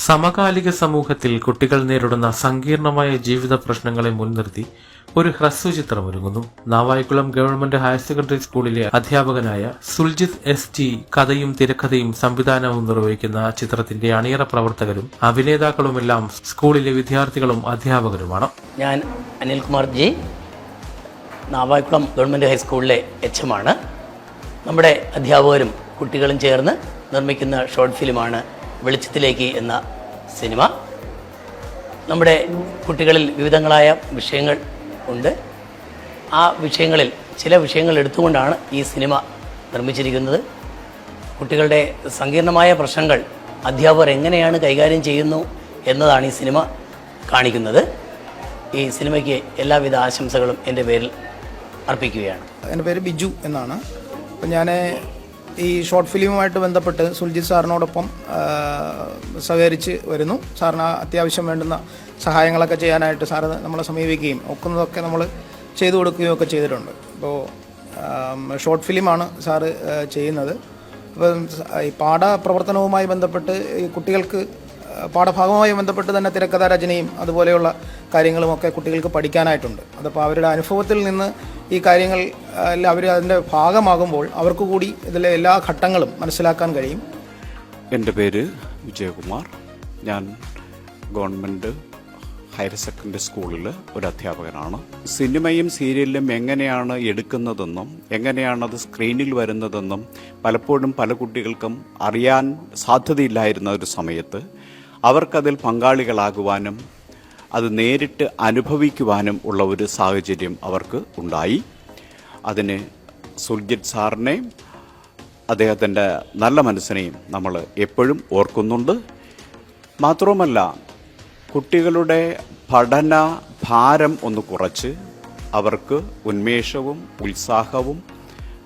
സമകാലിക സമൂഹത്തിൽ കുട്ടികൾ നേരിടുന്ന സങ്കീർണമായ ജീവിത പ്രശ്നങ്ങളെ മുൻനിർത്തി ഒരു ഹ്രസ്വചിത്രം ഒരുങ്ങുന്നു. നാവായിക്കുളം ഗവൺമെന്റ് ഹയർ സെക്കൻഡറി സ്കൂളിലെ അധ്യാപകനായ സുൽജിത് ST കഥയും തിരക്കഥയും സംവിധാനവും നിർവഹിക്കുന്ന ചിത്രത്തിന്റെ അണിയറ പ്രവർത്തകരും അഭിനേതാക്കളുമെല്ലാം സ്കൂളിലെ വിദ്യാർത്ഥികളും അധ്യാപകരുമാണ്. ഞാൻ അനിൽകുമാർ ജി, നാവായിക്കുളം ഗവൺമെന്റ് ഹൈസ്കൂളിലെ HM ആണ്. നമ്മുടെ അധ്യാപകരും കുട്ടികളും ചേർന്ന് നിർമ്മിക്കുന്ന ഷോർട്ട് ഫിലിമാണ് വെളിച്ചത്തിലേക്ക് എന്ന സിനിമ. നമ്മുടെ കുട്ടികളിൽ വിവിധങ്ങളായ വിഷയങ്ങൾ ഉണ്ട്. ആ വിഷയങ്ങളിൽ ചില വിഷയങ്ങൾ എടുത്തുകൊണ്ടാണ് ഈ സിനിമ നിർമ്മിച്ചിരിക്കുന്നത്. കുട്ടികളുടെ സങ്കീർണമായ പ്രശ്നങ്ങൾ അധ്യാപകർ എങ്ങനെയാണ് കൈകാര്യം ചെയ്യുന്നു എന്നതാണ് ഈ സിനിമ കാണിക്കുന്നത്. ഈ സിനിമയ്ക്ക് എല്ലാവിധ ആശംസകളും എൻ്റെ പേരിൽ അർപ്പിക്കുകയാണ്. എൻ്റെ പേര് ബിജു എന്നാണ്. അപ്പം ഞാൻ ഈ ഷോർട്ട് ഫിലിമുമായിട്ട് ബന്ധപ്പെട്ട് സുൽജിത് സാറിനോടൊപ്പം സഹകരിച്ച് വരുന്നു. സാറിന് അത്യാവശ്യം വേണ്ടുന്ന സഹായങ്ങളൊക്കെ ചെയ്യാനായിട്ട് സാറ് നമ്മളെ സമീപിക്കുകയും ഒക്കുന്നതൊക്കെ നമ്മൾ ചെയ്തു കൊടുക്കുകയും ഒക്കെ ചെയ്തിട്ടുണ്ട്. അപ്പോൾ ഷോർട്ട് ഫിലിമാണ് സാറ് ചെയ്യുന്നത്. അപ്പം ഈ പാഠപ്രവർത്തനവുമായി ബന്ധപ്പെട്ട് ഈ കുട്ടികൾക്ക് പാഠഭാഗവുമായി ബന്ധപ്പെട്ട് തന്നെ തിരക്കഥാ രചനയും അതുപോലെയുള്ള കാര്യങ്ങളുമൊക്കെ കുട്ടികൾക്ക് പഠിക്കാനായിട്ടുണ്ട്. അതപ്പോൾ അവരുടെ അനുഭവത്തിൽ നിന്ന് ഈ കാര്യങ്ങൾ അവർ അതിൻ്റെ ഭാഗമാകുമ്പോൾ അവർക്ക് കൂടി ഇതിലെ എല്ലാ ഘട്ടങ്ങളും മനസ്സിലാക്കാൻ കഴിയും. എൻ്റെ പേര് വിജയകുമാർ. ഞാൻ ഗവൺമെൻറ് ഹയർ സെക്കൻഡറി സ്കൂളിൽ ഒരു അധ്യാപകനാണ്. സിനിമയും സീരിയലും എങ്ങനെയാണ് എടുക്കുന്നതെന്നും എങ്ങനെയാണത് സ്ക്രീനിൽ വരുന്നതെന്നും പലപ്പോഴും പല കുട്ടികൾക്കും അറിയാൻ സാധ്യതയില്ലായിരുന്ന ഒരു സമയത്ത് അവർക്കതിൽ പങ്കാളികളാകുവാനും അത് നേരിട്ട് അനുഭവിക്കുവാനും ഉള്ള ഒരു സാഹചര്യം അവർക്ക് ഉണ്ടായി. അതിന് സുൽജിത് സാറിനെയും അദ്ദേഹത്തിൻ്റെ നല്ല മനസ്സിനെയും നമ്മൾ എപ്പോഴും ഓർക്കുന്നുണ്ട്. മാത്രവുമല്ല, കുട്ടികളുടെ പഠന ഭാരം ഒന്ന് കുറച്ച് അവർക്ക് ഉന്മേഷവും ഉത്സാഹവും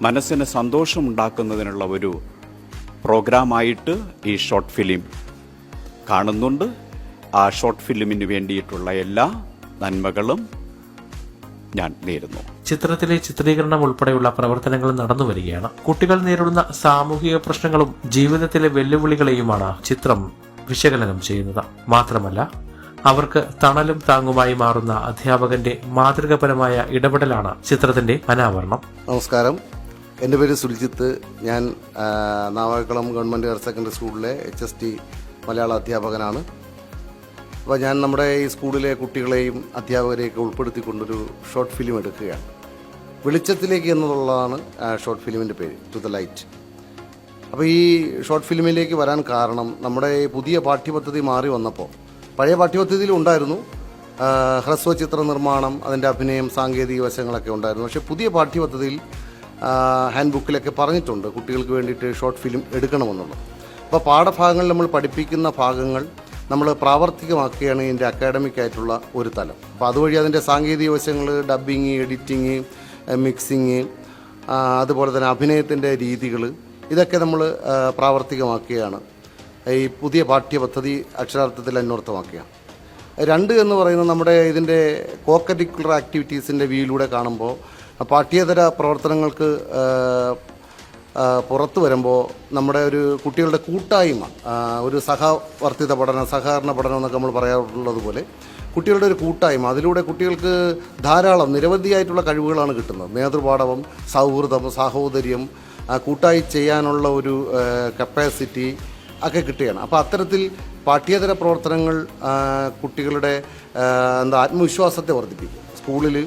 മനസ്സിന് സന്തോഷമുണ്ടാക്കുന്നതിനുള്ള ഒരു പ്രോഗ്രാമായിട്ട് ഈ ഷോർട്ട് ഫിലിം കാണുന്നുണ്ട്. ആ ഷോർട്ട് ഫിലിമിന് വേണ്ടിയിട്ടുള്ള എല്ലാ നന്മകളും ഞാൻ നേരുന്നു. ചിത്രത്തിലെ ചിത്രീകരണം ഉൾപ്പെടെയുള്ള പ്രവർത്തനങ്ങൾ നടന്നു വരികയാണ്. കുട്ടികൾ നേരിടുന്ന സാമൂഹിക പ്രശ്നങ്ങളും ജീവിതത്തിലെ വെല്ലുവിളികളെയുമാണ് ചിത്രം വിശകലനം ചെയ്യുന്നത്. മാത്രമല്ല, അവർക്ക് തണലും താങ്ങുമായി മാറുന്ന അധ്യാപകന്റെ മാതൃകാപരമായ ഇടപെടലാണ് ചിത്രത്തിന്റെ അനാവരണം. നമസ്കാരം, എൻ്റെ പേര് സുൽജിത്ത്. ഞാൻ നാവായിക്കുളം ഗവൺമെൻറ് ഹയർ സെക്കൻഡറി സ്കൂളിലെ HST മലയാള അധ്യാപകനാണ്. അപ്പോൾ ഞാൻ നമ്മുടെ ഈ സ്കൂളിലെ കുട്ടികളെയും അധ്യാപകരെയൊക്കെ ഉൾപ്പെടുത്തിക്കൊണ്ടൊരു ഷോർട്ട് ഫിലിം എടുക്കുകയാണ്. വെളിച്ചത്തിലേക്ക് എന്നുള്ളതാണ് ഷോർട്ട് ഫിലിമിൻ്റെ പേര്, ടു ദ ലൈറ്റ്. അപ്പോൾ ഈ ഷോർട്ട് ഫിലിമിലേക്ക് വരാൻ കാരണം നമ്മുടെ പുതിയ പാഠ്യപദ്ധതി മാറി വന്നപ്പോൾ പഴയ പാഠ്യപദ്ധതിയിൽ ഉണ്ടായിരുന്നു ഹ്രസ്വചിത്ര നിർമ്മാണം, അതിൻ്റെ അഭിനയം, സാങ്കേതിക വശങ്ങളൊക്കെ ഉണ്ടായിരുന്നു. പക്ഷേ പുതിയ പാഠ്യപദ്ധതിയിൽ ഹാൻഡ് ബുക്കിലൊക്കെ പറഞ്ഞിട്ടുണ്ട് കുട്ടികൾക്ക് വേണ്ടിയിട്ട് ഷോർട്ട് ഫിലിം എടുക്കണമെന്നുള്ളത്. അപ്പോൾ പാഠഭാഗങ്ങളിൽ നമ്മൾ പഠിപ്പിക്കുന്ന ഭാഗങ്ങൾ നമ്മൾ പ്രാവർത്തികമാക്കുകയാണ് ഇതിൻ്റെ അക്കാഡമിക് ആയിട്ടുള്ള ഒരു തലം. അപ്പോൾ അതുവഴി അതിൻ്റെ സാങ്കേതിക വശങ്ങൾ, ഡബ്ബിങ്, എഡിറ്റിങ്, മിക്സിങ്, അതുപോലെ തന്നെ അഭിനയത്തിൻ്റെ രീതികൾ, ഇതൊക്കെ നമ്മൾ പ്രാവർത്തികമാക്കുകയാണ്. ഈ പുതിയ പാഠ്യപദ്ധതി അക്ഷരാർത്ഥത്തിൽ അന്വർത്ഥമാക്കുകയാണ്. 2 എന്ന് പറയുന്നത് നമ്മുടെ ഇതിൻ്റെ കോ കരിക്കുലർ ആക്ടിവിറ്റീസിൻ്റെ വ്യൂയിലൂടെ കാണുമ്പോൾ പാഠ്യേതര പ്രവർത്തനങ്ങൾക്ക് പുറത്തു വരുമ്പോൾ നമ്മുടെ ഒരു കുട്ടികളുടെ കൂട്ടായ്മ, ഒരു സഹവർത്തിത പഠനം, സഹകരണ പഠനം എന്നൊക്കെ നമ്മൾ പറയാറുള്ളത് പോലെ കുട്ടികളുടെ ഒരു കൂട്ടായ്മ, അതിലൂടെ കുട്ടികൾക്ക് ധാരാളം നിരവധിയായിട്ടുള്ള കഴിവുകളാണ് കിട്ടുന്നത്. നേതൃപാടവം, സൗഹൃദം, സാഹോദര്യം, കൂട്ടായി ചെയ്യാനുള്ള ഒരു കപ്പാസിറ്റി ഒക്കെ കിട്ടുകയാണ്. അപ്പോൾ അത്തരത്തിൽ പാഠ്യേതര പ്രവർത്തനങ്ങൾ കുട്ടികളുടെ ആത്മവിശ്വാസത്തെ വർദ്ധിപ്പിക്കും. സ്കൂളിൽ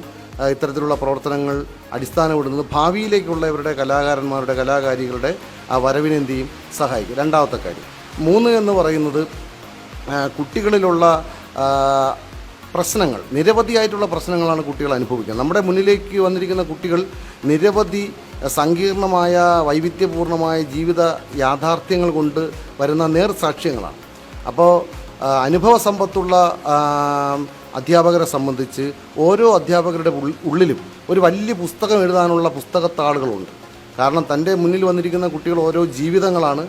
ഇത്തരത്തിലുള്ള പ്രവർത്തനങ്ങൾ അടിസ്ഥാനമിടുന്നത് ഭാവിയിലേക്കുള്ള ഇവരുടെ കലാകാരന്മാരുടെ, കലാകാരികളുടെ വരവിനെന്തിയും സഹായിക്കും. രണ്ടാമത്തെ കാര്യം. 3 എന്ന് പറയുന്നത് കുട്ടികളിലുള്ള പ്രശ്നങ്ങൾ, നിരവധിയായിട്ടുള്ള പ്രശ്നങ്ങളാണ് കുട്ടികൾ അനുഭവിക്കുന്നത്. നമ്മുടെ മുന്നിലേക്ക് വന്നിരിക്കുന്ന കുട്ടികൾ നിരവധി സങ്കീർണമായ വൈവിധ്യപൂർണമായ ജീവിത യാഥാർത്ഥ്യങ്ങൾ കൊണ്ട് വരുന്ന നേർസാക്ഷ്യങ്ങളാണ്. അപ്പോൾ അനുഭവ സമ്പത്തുള്ള അധ്യാപകരെ സംബന്ധിച്ച് ഓരോ അധ്യാപകരുടെ ഉള്ളിലും ഒരു വലിയ പുസ്തകം എഴുതാനുള്ള പുസ്തകത്താളുകളുണ്ട്. കാരണം തൻ്റെ മുന്നിൽ വന്നിരിക്കുന്ന കുട്ടികൾ ഓരോ ജീവിതങ്ങളാണ്.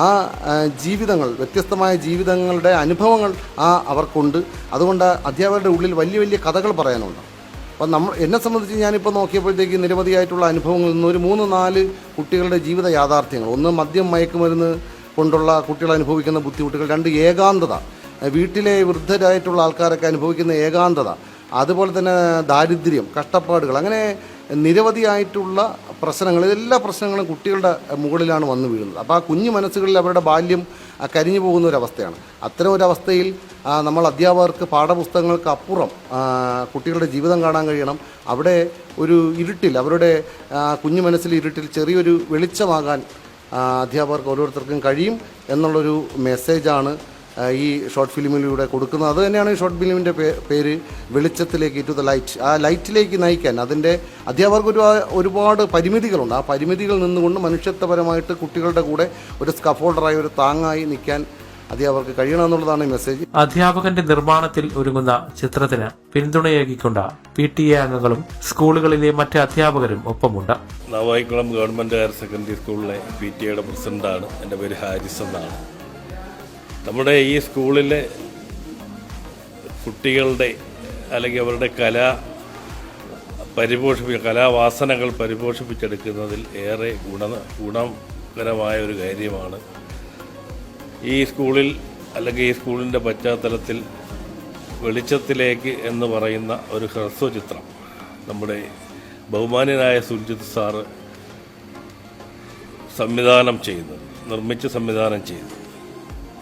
ആ ജീവിതങ്ങൾ, വ്യത്യസ്തമായ ജീവിതങ്ങളുടെ അനുഭവങ്ങൾ അവർക്കുണ്ട്. അതുകൊണ്ട് അധ്യാപകരുടെ ഉള്ളിൽ വലിയ വലിയ കഥകൾ പറയാനുണ്ട്. അപ്പം എന്നെ സംബന്ധിച്ച് ഞാനിപ്പോൾ നോക്കിയപ്പോഴത്തേക്ക് നിരവധിയായിട്ടുള്ള അനുഭവങ്ങളിൽ നിന്ന് ഒരു 3-4 കുട്ടികളുടെ ജീവിത യാഥാർത്ഥ്യങ്ങൾ. ഒന്ന് മദ്യം, മയക്കുമരുന്ന് കൊണ്ടുള്ള കുട്ടികൾ അനുഭവിക്കുന്ന ബുദ്ധിമുട്ടുകൾ, 2 ഏകാന്തത, വീട്ടിലെ വൃദ്ധരായിട്ടുള്ള ആൾക്കാരൊക്കെ അനുഭവിക്കുന്ന ഏകാന്തത, അതുപോലെ തന്നെ ദാരിദ്ര്യം, കഷ്ടപ്പാടുകൾ, അങ്ങനെ നിരവധിയായിട്ടുള്ള പ്രശ്നങ്ങൾ, എല്ലാ പ്രശ്നങ്ങളും കുട്ടികളുടെ മുകളിലാണ് വന്നു വീഴുന്നത്. അപ്പോൾ ആ കുഞ്ഞു മനസ്സുകളിൽ അവരുടെ ബാല്യം കരിഞ്ഞു പോകുന്ന ഒരവസ്ഥയാണ്. അത്തരം ഒരവസ്ഥയിൽ നമ്മൾ അധ്യാപകർക്ക് പാഠപുസ്തകങ്ങൾക്ക് അപ്പുറം കുട്ടികളുടെ ജീവിതം കാണാൻ കഴിയണം. അവിടെ ഒരു ഇരുട്ടിൽ, അവരുടെ കുഞ്ഞു മനസ്സിൽ ഇരുട്ടിൽ ചെറിയൊരു വെളിച്ചമാകാൻ അധ്യാപകർക്ക് ഓരോരുത്തർക്കും കഴിയും എന്നുള്ളൊരു മെസ്സേജാണ് ഈ ഷോർട്ട് ഫിലിമിലൂടെ കൊടുക്കുന്നത്. അത് തന്നെയാണ് ഈ ഷോർട്ട് ഫിലിമിൻ്റെ പേര്, വെളിച്ചത്തിലേക്ക്, ടു ദ ലൈറ്റ്. ആ ലൈറ്റിലേക്ക് നയിക്കാൻ അതിൻ്റെ അധ്യാപകർക്ക് ഒരുപാട് പരിമിതികളുണ്ട്. ആ പരിമിതികൾ നിന്നുകൊണ്ട് മനുഷ്യത്വപരമായിട്ട് കുട്ടികളുടെ കൂടെ ഒരു സ്കഫോൾഡറായി, ഒരു താങ്ങായി നിൽക്കാൻ അധ്യാപകർക്ക് കഴിയണമെന്നുള്ളതാണ് ഈ മെസ്സേജ്. അധ്യാപകന്റെ നിർമ്മാണത്തിൽ ഒരുങ്ങുന്ന ചിത്രത്തിന് പിന്തുണയേകിക്കൊണ്ട് PTA അംഗങ്ങളും സ്കൂളുകളിലെ മറ്റ് അധ്യാപകരും ഒപ്പമുണ്ട്. നാവായിക്കുളം ഗവൺമെൻറ് ഹയർ സെക്കൻഡറി സ്കൂളിലെ PTA പ്രസിഡൻ്റാണ്. എൻ്റെ പേര് ഹാരിസ് എന്നാണ്. നമ്മുടെ ഈ സ്കൂളിലെ കുട്ടികളുടെ അല്ലെങ്കിൽ അവരുടെ കലാവാസനകൾ പരിപോഷിപ്പിച്ചെടുക്കുന്നതിൽ ഏറെ ഗുണകരമായ ഒരു കാര്യമാണ് ഈ സ്കൂളിൽ അല്ലെങ്കിൽ ഈ സ്കൂളിൻ്റെ പശ്ചാത്തലത്തിൽ വെളിച്ചത്തിലേക്ക് എന്ന് പറയുന്ന ഒരു ഹ്രസ്വചിത്രം നമ്മുടെ ബഹുമാന്യനായ സുൽജിത്ത് സാറ് നിർമ്മിച്ച് സംവിധാനം ചെയ്തു.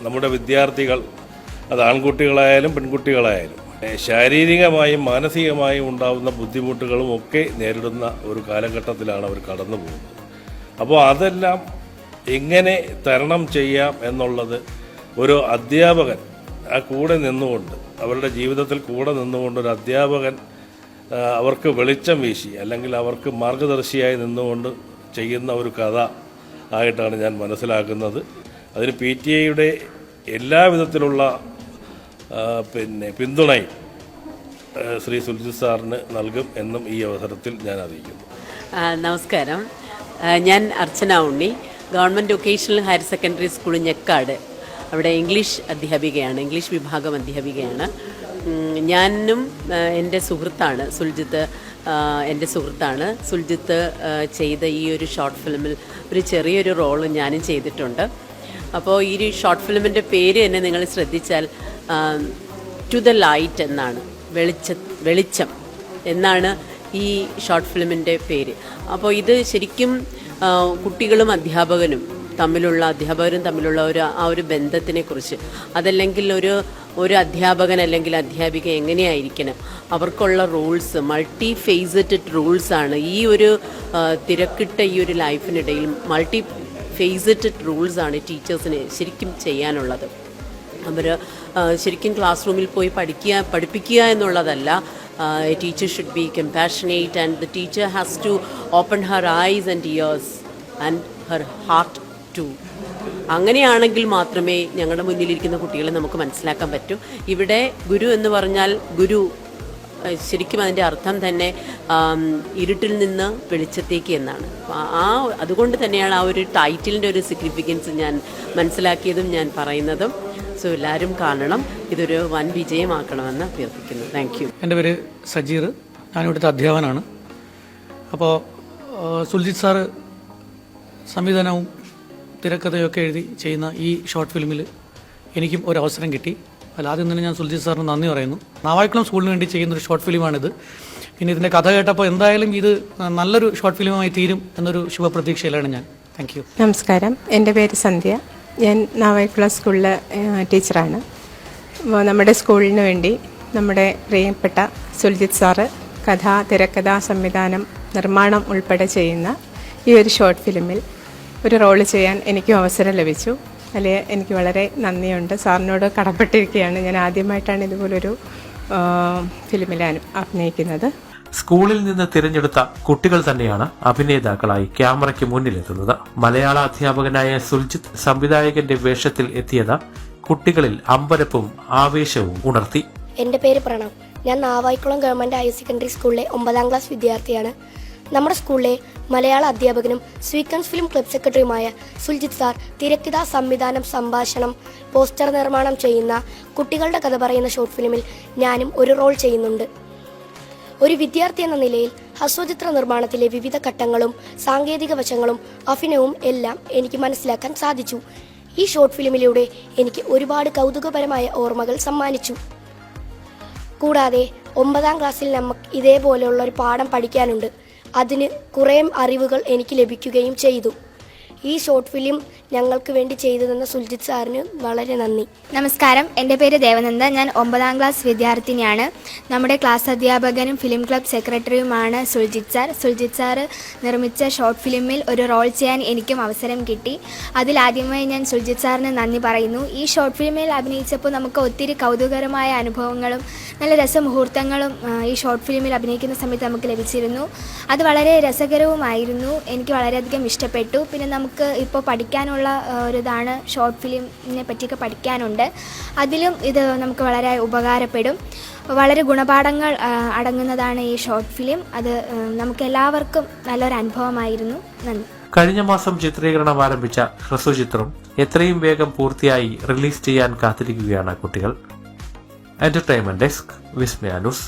നമ്മുടെ വിദ്യാർത്ഥികൾ, അത് ആൺകുട്ടികളായാലും പെൺകുട്ടികളായാലും, ശാരീരികമായും മാനസികമായും ഉണ്ടാകുന്ന ബുദ്ധിമുട്ടുകളും ഒക്കെ നേരിടുന്ന ഒരു കാലഘട്ടത്തിലാണ് അവർ കടന്നു പോകുന്നത്. അപ്പോൾ അതെല്ലാം എങ്ങനെ തരണം ചെയ്യാം എന്നുള്ളത് ഒരു അധ്യാപകൻ ആ കൂടെ നിന്നുകൊണ്ട്, അവരുടെ ജീവിതത്തിൽ കൂടെ നിന്നുകൊണ്ട് ഒരു അധ്യാപകൻ അവർക്ക് വെളിച്ചം വീശി അല്ലെങ്കിൽ അവർക്ക് മാർഗദർശിയായി നിന്നുകൊണ്ട് ചെയ്യുന്ന ഒരു കഥ ആയിട്ടാണ് ഞാൻ മനസ്സിലാക്കുന്നത്. അതിന് PTA എല്ലാവിധത്തിലുള്ള പിന്തുണയും ശ്രീ സുൽജിത്ത് സാറിന് നൽകും എന്നും ഈ അവസരത്തിൽ ഞാൻ അറിയിക്കുന്നു. നമസ്കാരം, ഞാൻ Archana Unni, government vocational higher secondary school Njekkad, അവിടെ ഇംഗ്ലീഷ് അധ്യാപികയാണ്, ഇംഗ്ലീഷ് വിഭാഗം അധ്യാപികയാണ്. ഞാനും എൻ്റെ സുഹൃത്താണ് സുൽജിത്ത്, എൻ്റെ സുഹൃത്താണ് സുൽജിത്ത് ചെയ്ത ഈ ഒരു ഷോർട്ട് ഫിലിമിൽ ഒരു ചെറിയൊരു റോള് ഞാനും ചെയ്തിട്ടുണ്ട്. അപ്പോൾ ഈ ഒരു ഷോർട്ട് ഫിലിമിൻ്റെ പേര് തന്നെ നിങ്ങൾ ശ്രദ്ധിച്ചാൽ ടു ദ ലൈറ്റ് എന്നാണ്, വെളിച്ചം എന്നാണ് ഈ ഷോർട്ട് ഫിലിമിൻ്റെ പേര്. അപ്പോൾ ഇത് ശരിക്കും കുട്ടികളും അധ്യാപകരും തമ്മിലുള്ള ഒരു ബന്ധത്തിനെ കുറിച്ച്, അതല്ലെങ്കിൽ ഒരു അധ്യാപകൻ അല്ലെങ്കിൽ അധ്യാപിക എങ്ങനെയായിരിക്കണം, അവർക്കുള്ള റൂൾസ്, മൾട്ടി ഫേസറ്റഡ് റൂൾസാണ് ഈ ഒരു തിരക്കിട്ട ഈ ഒരു ലൈഫിനിടയിൽ മൾട്ടി ഫേസറ്റഡ് റൂൾസാണ് ടീച്ചേഴ്സിന് ശരിക്കും ചെയ്യാനുള്ളത്. അവർ ശരിക്കും ക്ലാസ് റൂമിൽ പോയി പഠിപ്പിക്കുക എന്നുള്ളതല്ല. Teacher should be compassionate and the teacher has to open her eyes and ears and her heart too. അങ്ങനെയാണെങ്കിൽ മാത്രമേ ഞങ്ങളുടെ മുന്നിലിരിക്കുന്ന കുട്ടികളെ നമുക്ക് മനസ്സിലാക്കാൻ പറ്റൂ. ഇവിടെ ഗുരു എന്ന് പറഞ്ഞാൽ ശരിക്കും അതിൻ്റെ അർത്ഥം തന്നെ ഇരുട്ടിൽ നിന്ന് വെളിച്ചത്തേക്ക് എന്നാണ്. അതുകൊണ്ട് തന്നെയാണ് ആ ഒരു ടൈറ്റിലിൻ്റെ ഒരു സിഗ്നിഫിക്കൻസ് ഞാൻ മനസ്സിലാക്കിയതും ഞാൻ പറയുന്നതും. സോ എല്ലാവരും കാണണം, ഇതൊരു വൻ വിജയമാക്കണമെന്ന് അഭ്യർത്ഥിക്കുന്നു. Thank you. എൻ്റെ പേര് സജീർ, ഞാനിവിടുത്തെ അധ്യാപകനാണ്. അപ്പോൾ സുൽജിത്ത് സാറ് സംവിധാനവും തിരക്കഥയൊക്കെ എഴുതി ചെയ്യുന്ന ഈ ഷോർട്ട് ഫിലിമിൽ എനിക്കും ഒരു അവസരം കിട്ടി. ആദ്യം തന്നെ ഞാൻ സുൽജിത്ത് സാറിന് നന്ദി പറയുന്നു. നാവായിക്കുളം സ്കൂളിന് വേണ്ടി ചെയ്യുന്നൊരു ഷോർട്ട് ഫിലിമാണിത്. പിന്നെ ഇതിൻ്റെ കഥ കേട്ടപ്പോൾ എന്തായാലും ഇത് നല്ലൊരു ഷോർട്ട് ഫിലിമായി തീരും എന്നൊരു ശുഭപ്രതീക്ഷയിലാണ് ഞാൻ. Thank you. നമസ്കാരം, എൻ്റെ പേര് സന്ധ്യ, ഞാൻ നാവായിക്കുളം സ്കൂളിലെ ടീച്ചറാണ്. നമ്മുടെ സ്കൂളിന് വേണ്ടി നമ്മുടെ പ്രിയപ്പെട്ട സുൽജിത്ത് സാറ് തിരക്കഥ, സംവിധാനം, നിർമ്മാണം ഉൾപ്പെടെ ചെയ്യുന്ന ഈ ഒരു ഷോർട്ട് ഫിലിമിൽ ഒരു റോള് ചെയ്യാൻ എനിക്കും അവസരം ലഭിച്ചു. അതിൽ എനിക്ക് വളരെ നന്ദിയുണ്ട്, സാറിനോട് കടപ്പെട്ടിരിക്കുകയാണ്. ഞാൻ ആദ്യമായിട്ടാണ് ഇതുപോലൊരു ഫിലിമിൽ അഭിനയിക്കുന്നത്. സ്കൂളിൽ നിന്ന് തിരഞ്ഞെടുത്ത കുട്ടികൾ തന്നെയാണ് അഭിനേതാക്കളായി ക്യാമറയ്ക്ക് മുന്നിലെത്തുന്നത്. മലയാള അധ്യാപകനായ സുൽജിത്ത് സംവിധായകന്റെ വേഷത്തിൽ എത്തിയത് കുട്ടികളിൽ അമ്പരപ്പും ആവേശവും ഉണർത്തി. എൻ്റെ പേര് പ്രണവ്, ഞാൻ നാവായിക്കുളം ഗവൺമെൻറ് ഹയർ സെക്കൻഡറി സ്കൂളിലെ 9ാം ക്ലാസ് വിദ്യാർത്ഥിയാണ്. നമ്മുടെ സ്കൂളിലെ മലയാള അധ്യാപകനും സ്വീക്കൻസ് ഫിലിം ക്ലബ് സെക്രട്ടറിയുമായ സുൽജിത്ത് സാർ തിരക്കഥ, സംവിധാനം, സംഭാഷണം, പോസ്റ്റർ നിർമ്മാണം ചെയ്യുന്ന കുട്ടികളുടെ കഥ പറയുന്ന ഷോർട്ട് ഫിലിമിൽ ഞാനും ഒരു റോൾ ചെയ്യുന്നുണ്ട്. ഒരു വിദ്യാർത്ഥി എന്ന നിലയിൽ ഹ്രസ്വചിത്ര നിർമ്മാണത്തിലെ വിവിധ ഘട്ടങ്ങളും സാങ്കേതിക വശങ്ങളും അഭിനയവും എല്ലാം എനിക്ക് മനസ്സിലാക്കാൻ സാധിച്ചു. ഈ ഷോർട്ട് ഫിലിമിലൂടെ എനിക്ക് ഒരുപാട് കൗതുകപരമായ ഓർമ്മകൾ സമ്മാനിച്ചു. കൂടാതെ 9ാം ക്ലാസ്സിൽ നമുക്ക് ഇതേപോലെയുള്ള ഒരു പാഠം പഠിക്കാനുണ്ട്. അതിന് കുറേ അറിവുകൾ എനിക്ക് ലഭിക്കുകയും ചെയ്തു. ഈ ഷോർട്ട് ഫിലിം ഞങ്ങൾക്ക് വേണ്ടി ചെയ്തു തന്ന സുൽജിത് സാറിന് വളരെ നന്ദി. നമസ്കാരം, എൻ്റെ പേര് ദേവനന്ദ. ഞാൻ 9ാം ക്ലാസ് വിദ്യാർത്ഥിനിയാണ്. നമ്മുടെ ക്ലാസ് അധ്യാപകനും ഫിലിം ക്ലബ് സെക്രട്ടറിയുമാണ് സുൽജിത് സാർ. സുൽജിത് സാർ നിർമ്മിച്ച ഷോർട്ട് ഫിലിമിൽ ഒരു റോൾ ചെയ്യാൻ എനിക്കും അവസരം കിട്ടി. അതിലാദ്യമായി ഞാൻ സുൽജിത് സാറിന് നന്ദി പറയുന്നു. ഈ ഷോർട്ട് ഫിലിമിൽ അഭിനയിച്ചപ്പോൾ നമുക്ക് ഒത്തിരി കൗതുകകരമായ അനുഭവങ്ങളും നല്ല രസമുഹൂർത്തങ്ങളും ഈ ഷോർട്ട് ഫിലിമിൽ അഭിനയിക്കുന്ന സമയത്ത് നമുക്ക് ലഭിച്ചിരുന്നു. അത് വളരെ രസകരവുമായിരുന്നു. എനിക്ക് വളരെയധികം ഇഷ്ടപ്പെട്ടു. പിന്നെ നമുക്ക് ഇപ്പോൾ പഠിക്കാനുള്ള ഒരിതാണ്, ഷോർട്ട് ഫിലിമിനെ പറ്റിയൊക്കെ പഠിക്കാനുണ്ട്. അതിലും ഇത് നമുക്ക് വളരെ ഉപകാരപ്പെടും. വളരെ ഗുണപാഠങ്ങൾ അടങ്ങുന്നതാണ് ഈ ഷോർട്ട് ഫിലിം. അത് നമുക്ക് എല്ലാവർക്കും നല്ലൊരു അനുഭവമായിരുന്നു. നന്ദി. കഴിഞ്ഞ മാസം ചിത്രീകരണം ആരംഭിച്ച ഹ്രസ്വചിത്രം എത്രയും വേഗം പൂർത്തിയായി റിലീസ് ചെയ്യാൻ കാത്തിരിക്കുകയാണ് കുട്ടികൾ. എന്റർടൈൻമെന്റ് ഡെസ്ക്, വിസ്മയ ന്യൂസ്.